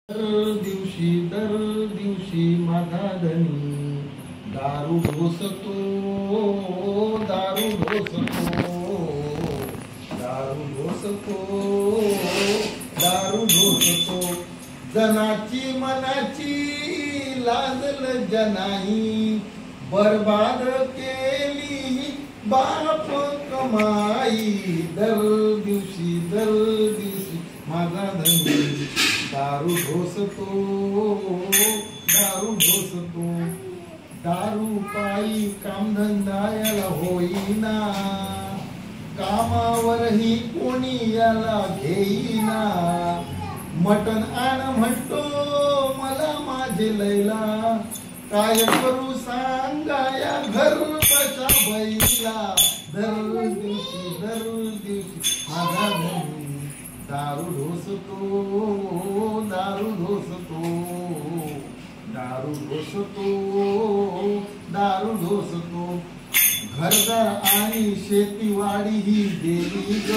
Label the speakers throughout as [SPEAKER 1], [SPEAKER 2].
[SPEAKER 1] दर दिवशी माझा धनी दारू ढोसतो, दारू ढोसतो, दारू ढोसतो, दारू ढोसतो. जनाची मनाची लाजल जनाई, बरबाद केली बाप कमाई. दर दिवशी माझा धनी दारू ढोसतो, दारू ढोसतो. दारू पायी कामधंदा याला होईना, कामावरही कोणी याला घेईना. मटण आण म्हणतो मला माझे लैला, काय करू सांगा या घर बचा बैला. दर दिवशी माझा धनी दारू ढोसतो, दारू ढोसतो, दारू ढोसतो, दारू ढोसतो. घरदार आणि शेतीवाडी ही गेली ग,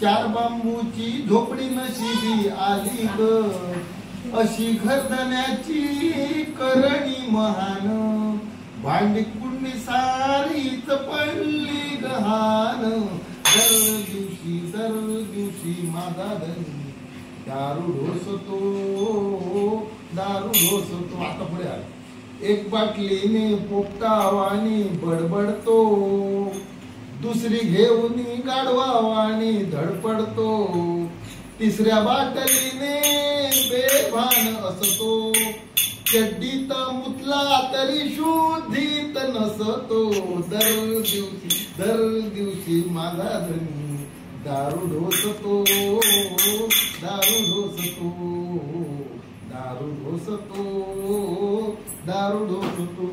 [SPEAKER 1] चार बांबूची झोपडी नशिबी आली ग. अशी घरधण्याची करणी महान, भांडी कुंडी सारीच पडली गहान. दर दिवशी माझा धनी दारू ढोसतो, दारू ढोसतो. आता पुढे आले. एक बाटलीने पोपटावानी बडबडतो, दुसरी घेऊन गाढवावानी धडपडतो. तिसऱ्या बाटलीने बेभान असतो, चड्डीत मुतला तरी शुद्धीत नसतो. दर दिवशी माझा धनी दारू ढोसतो, दारू ढोसतो, दारू ढोसतो, दारू ढोसतो.